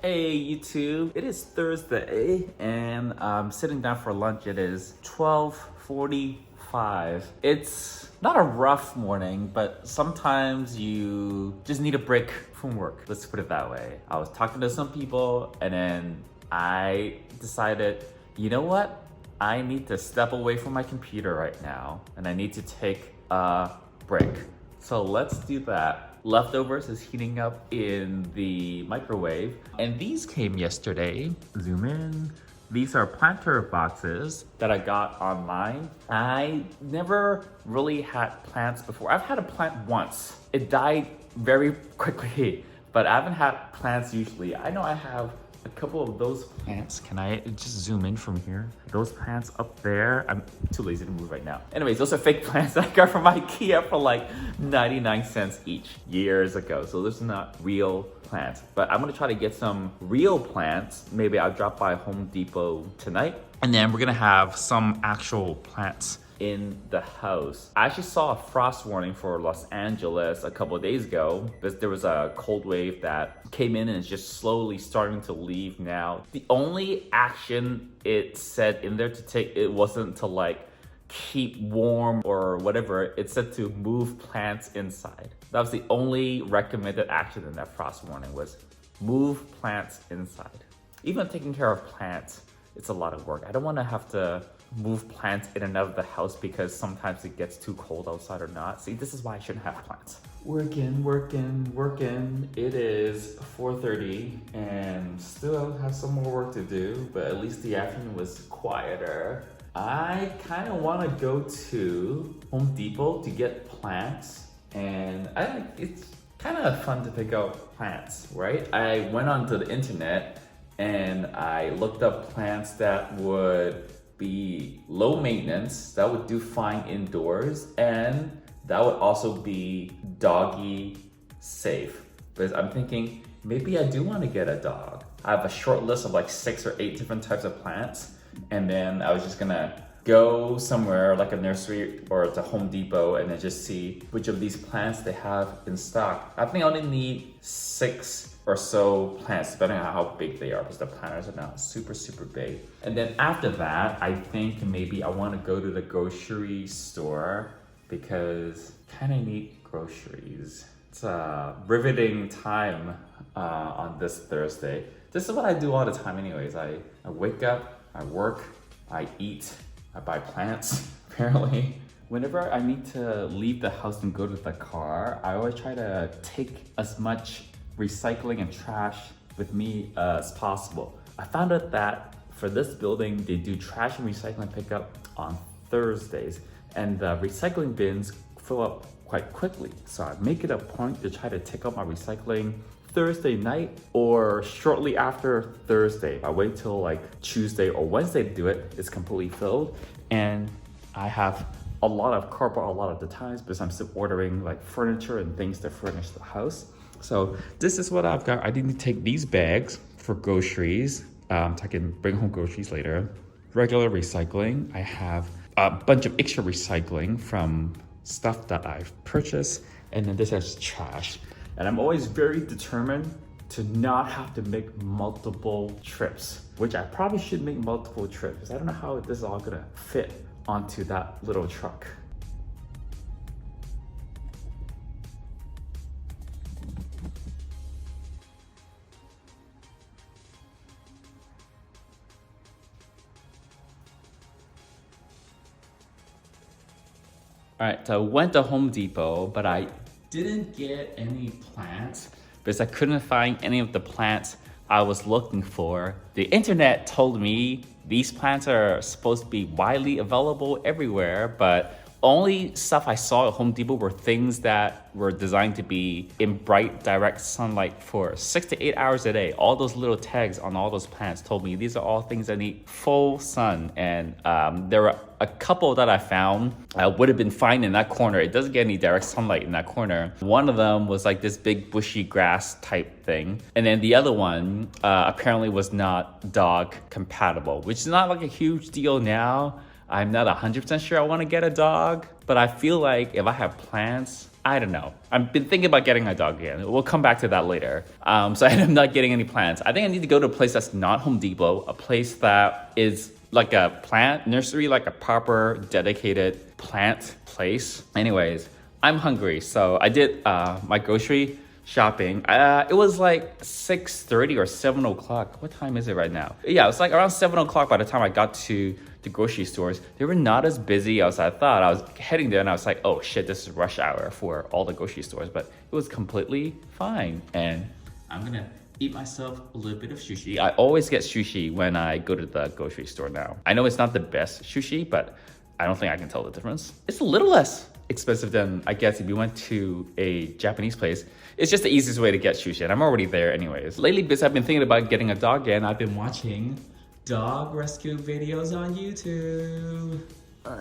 Hey YouTube, it is Thursday and I'm sitting down for lunch. It is 12:45. It's not a rough morning, but sometimes you just need a break from work. Let's put it that way. I was talking to some people and then I decided, you know what? I need to step away from my computer right now and I need to take a break. So let's do that. Leftovers is heating up in the microwave. And these came yesterday. Zoom in. These are planter boxes that I got online. I never really had plants before. I've had a plant once. It died very quickly, but I haven't had plants usually. I know I have a couple of those plants. Can I just zoom in from here? Those plants up there. I'm too lazy to move right now. Anyways, those are fake plants that I got from IKEA for like 99 cents each years ago. So those are not real plants, but I'm gonna try to get some real plants. Maybe I'll drop by Home Depot tonight. And then we're gonna have some actual plants in the house. I actually saw a frost warning for Los Angeles a couple of days ago because there was a cold wave that came in and is just slowly starting to leave now. The only action it said in there to take, it wasn't to like keep warm or whatever. It said to move plants inside. That was the only recommended action in that frost warning, was move plants inside. Even taking care of plants, it's a lot of work. I don't want to have to move plants in and out of the house because sometimes it gets too cold outside or not. See, this is why I shouldn't have plants. Working. It is 4:30 and still have some more work to do, but at least the afternoon was quieter. I kind of want to go to Home Depot to get plants, and I think it's kind of fun to pick out plants, right? I went onto the internet and I looked up plants that would be low maintenance, that would do fine indoors, and that would also be doggy safe. Because I'm thinking, maybe I do want to get a dog. I have a short list of like 6 or 8 different types of plants, and then I was just gonna go somewhere like a nursery or to Home Depot and then just see which of these plants they have in stock. I think I only need 6 or so plants, depending on how big they are, because the planters are not super big. And then after that, I think maybe I want to go to the grocery store because kind of need groceries. It's a riveting time on this Thursday. This is what I do all the time anyways. I wake up, I work, I eat, I buy plants, apparently. Whenever I need to leave the house and go to the car, I always try to take as much recycling and trash with me as possible. I found out that for this building, they do trash and recycling pickup on Thursdays, and the recycling bins fill up quite quickly. So I make it a point to try to take out my recycling Thursday night or shortly after Thursday. If I wait till like Tuesday or Wednesday to do it, it's completely filled. And I have a lot of cardboard a lot of the times because I'm still ordering like furniture and things to furnish the house. So this is what I've got. I need to take these bags for groceries so I can bring home groceries later. Regular recycling. I have a bunch of extra recycling from stuff that I've purchased. And then this is trash. And I'm always very determined to not have to make multiple trips, which I probably should make multiple trips because I don't know how this is all gonna fit onto that little truck. All right, so I went to Home Depot, but I didn't get any plants because I couldn't find any of the plants I was looking for. The internet told me these plants are supposed to be widely available everywhere, but only stuff I saw at Home Depot were things that were designed to be in bright, direct sunlight for 6 to 8 hours a day. All those little tags on all those plants told me these are all things that need full sun. And there were a couple that I found would have been fine in that corner. It doesn't get any direct sunlight in that corner. One of them was like this big bushy grass type thing. And then the other one apparently was not dog compatible, which is not like a huge deal now. I'm not 100% sure I want to get a dog, but I feel like if I have plants, I don't know. I've been thinking about getting a dog again. We'll come back to that later. So I'm not getting any plans. I think I need to go to a place that's not Home Depot, a place that is like a plant nursery, like a proper dedicated plant place. Anyways, I'm hungry. So I did my grocery shopping. It was like 6:30 or 7 o'clock. What time is it right now? Yeah, it was like around 7 o'clock by the time I got to the grocery stores. They were not as busy as I thought. I was heading there and I was like, oh shit, this is rush hour for all the grocery stores, but it was completely fine. And I'm gonna eat myself a little bit of sushi. I always get sushi when I go to the grocery store now. I know it's not the best sushi, but I don't think I can tell the difference. It's a little less expensive than, I guess, if you went to a Japanese place. It's just the easiest way to get sushi, and I'm already there anyways. Lately, because I've been thinking about getting a dog again, I've been watching dog rescue videos on YouTube.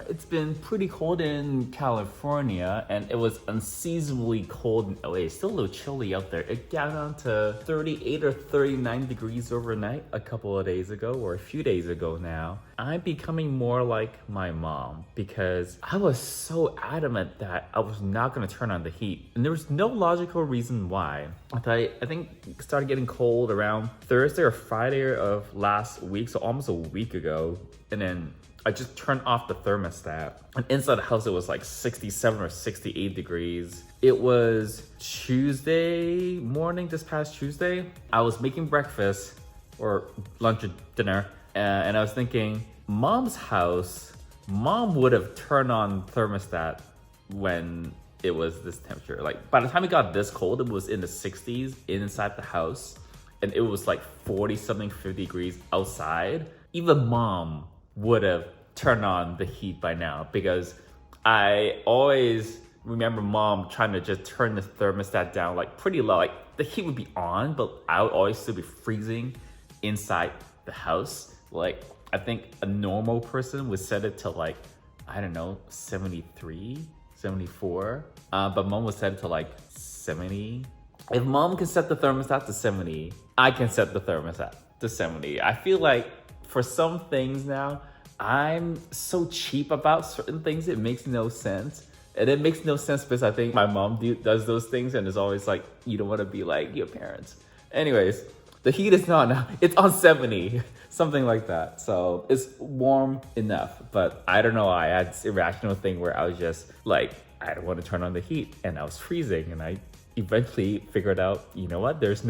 It's been pretty cold in California, and it was unseasonably cold in LA. It's still a little chilly out there. It got down to 38 or 39 degrees overnight a couple of days ago, or a few days ago now. I'm becoming more like my mom because I was so adamant that I was not gonna turn on the heat. And there was no logical reason why. I think it started getting cold around Thursday or Friday of last week, so almost a week ago. And then I just turned off the thermostat. And inside the house, it was like 67 or 68 degrees. It was Tuesday morning, this past Tuesday. I was making breakfast or lunch or dinner. And I was thinking, mom's house, mom would have turned on thermostat when it was this temperature. Like by the time it got this cold, it was in the 60s inside the house. And it was like 40 something, 50 degrees outside. Even mom would have turned on the heat by now, because I always remember mom trying to just turn the thermostat down like pretty low. Like the heat would be on, but I would always still be freezing inside the house. Like I think a normal person would set it to like, I don't know, 73, 74. But mom would set it to like 70. If mom can set the thermostat to 70, I can set the thermostat to 70. I feel like for some things now, I'm so cheap about certain things, it makes no sense. And it makes no sense because I think my mom does those things and is always like, you don't want to be like your parents. Anyways, the heat is not now. It's on 70, something like that. So it's warm enough, but I don't know. I had this irrational thing where I was just like, I don't want to turn on the heat, and I was freezing, and I eventually figured out, you know what? This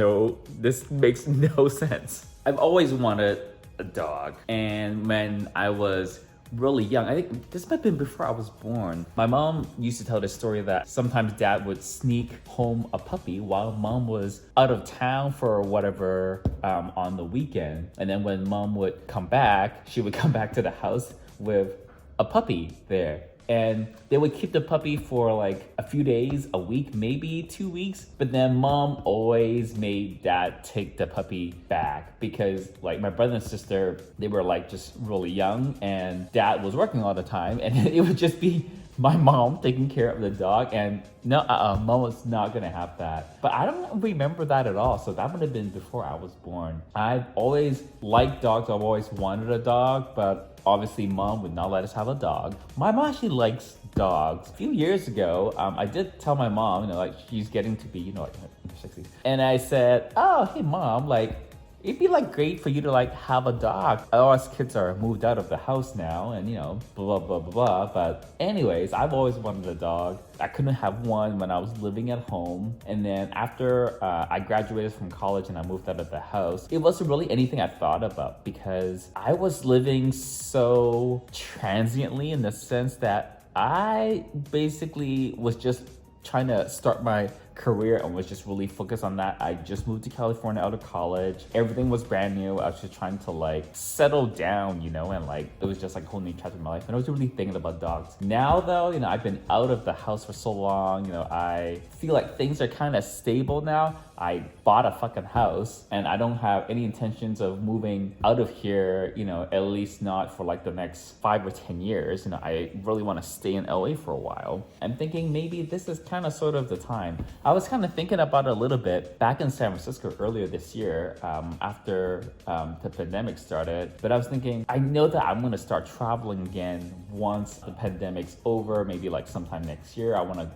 makes no sense. I've always wanted a dog, and when I was really young, I think this might have been before I was born, my mom used to tell this story that sometimes dad would sneak home a puppy while mom was out of town for whatever on the weekend, and then when mom would come back, she would come back to the house with a puppy there. And they would keep the puppy for like a few days, a week, maybe 2 weeks. But then mom always made dad take the puppy back because like my brother and sister, they were like just really young and dad was working all the time. And it would just be my mom taking care of the dog, and mom was not gonna have that. But I don't remember that at all. So that would have been before I was born. I've always liked dogs. I've always wanted a dog, but obviously mom would not let us have a dog. My mom actually likes dogs. A few years ago, I did tell my mom, like she's getting to be, like in her 60s. And I said, oh, hey mom, like, it'd be like great for you to like have a dog. All us kids are moved out of the house now and blah, blah, blah, blah. But anyways, I've always wanted a dog. I couldn't have one when I was living at home. And then after I graduated from college and I moved out of the house, it wasn't really anything I thought about because I was living so transiently in the sense that I basically was just trying to start my career and was just really focused on that. I just moved to California out of college. Everything was brand new. I was just trying to like settle down, and like it was just like a whole new chapter in my life. And I was really thinking about dogs. Now though, I've been out of the house for so long, I feel like things are kind of stable now. I bought a fucking house and I don't have any intentions of moving out of here, at least not for like the next 5 or 10 years. I really want to stay in LA for a while. I'm thinking maybe this is kind of sort of the time. I was kind of thinking about it a little bit back in San Francisco earlier this year, after the pandemic started. But I was thinking, I know that I'm gonna start traveling again once the pandemic's over, maybe like sometime next year. I wanna,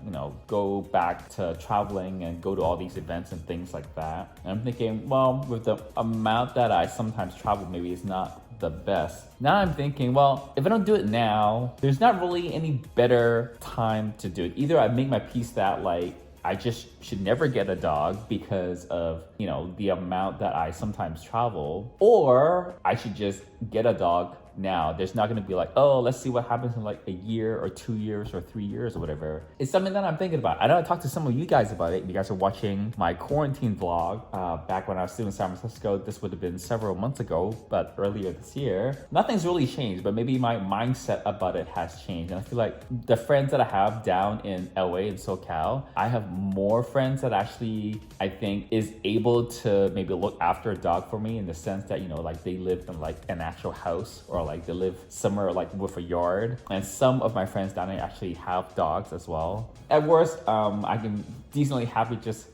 go back to traveling and go to all these events and things like that. And I'm thinking, well, with the amount that I sometimes travel, maybe it's not the best. Now I'm thinking, well, if I don't do it now, there's not really any better time to do it. Either I make my peace that like I just should never get a dog because of, the amount that I sometimes travel, or I should just get a dog now. There's not going to be like, oh, let's see what happens in like a year or 2 years or 3 years or whatever. It's something that I'm thinking about. I know I talked to some of you guys about it. You guys are watching my quarantine vlog back when I was still in San Francisco. This would have been several months ago, but earlier this year. Nothing's really changed, but maybe my mindset about it has changed. And I feel like the friends that I have down in LA and SoCal, I have more friends that actually, I think, is able to maybe look after a dog for me in the sense that, like they live in like an actual house, or like they live somewhere like with a yard. And some of my friends down there actually have dogs as well. At worst, I can decently happy just,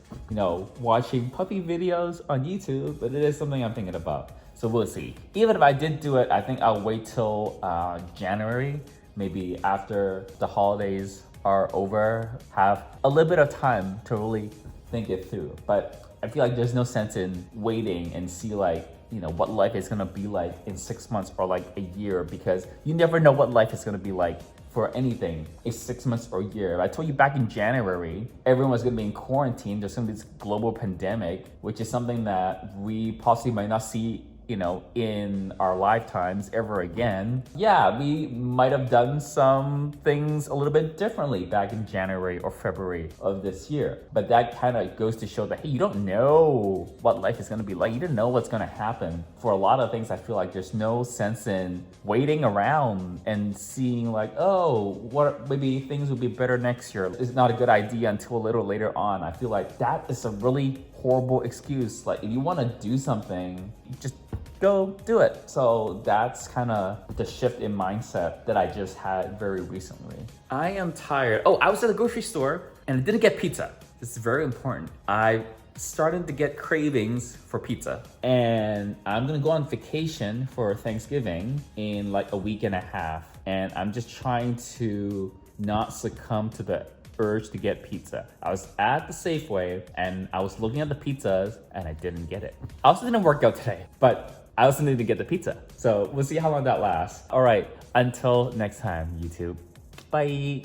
watching puppy videos on YouTube, but it is something I'm thinking about. So we'll see. Even if I did do it, I think I'll wait till January, maybe after the holidays are over, have a little bit of time to really think it through. But I feel like there's no sense in waiting and see like, what life is gonna be like in 6 months or like a year, because you never know what life is gonna be like for anything in 6 months or a year. If I told you back in January, everyone was gonna be in quarantine, there's gonna be this global pandemic, which is something that we possibly might not see in our lifetimes ever again. Yeah, we might have done some things a little bit differently back in January or February of this year. But that kind of goes to show that, hey, you don't know what life is going to be like. You don't know what's going to happen. For a lot of things, I feel like there's no sense in waiting around and seeing like, oh, what maybe things will be better next year. It's not a good idea until a little later on. I feel like that is a really horrible excuse. Like if you want to do something, just go do it. So that's kind of the shift in mindset that I just had very recently. I am tired. Oh, I was at the grocery store and I didn't get pizza. This is very important. I started to get cravings for pizza, and I'm gonna go on vacation for Thanksgiving in like a week and a half. And I'm just trying to not succumb to the urge to get pizza. I was at the Safeway and I was looking at the pizzas and I didn't get it. I also didn't work out today, but I also need to get the pizza. So we'll see how long that lasts. All right, until next time, YouTube. Bye.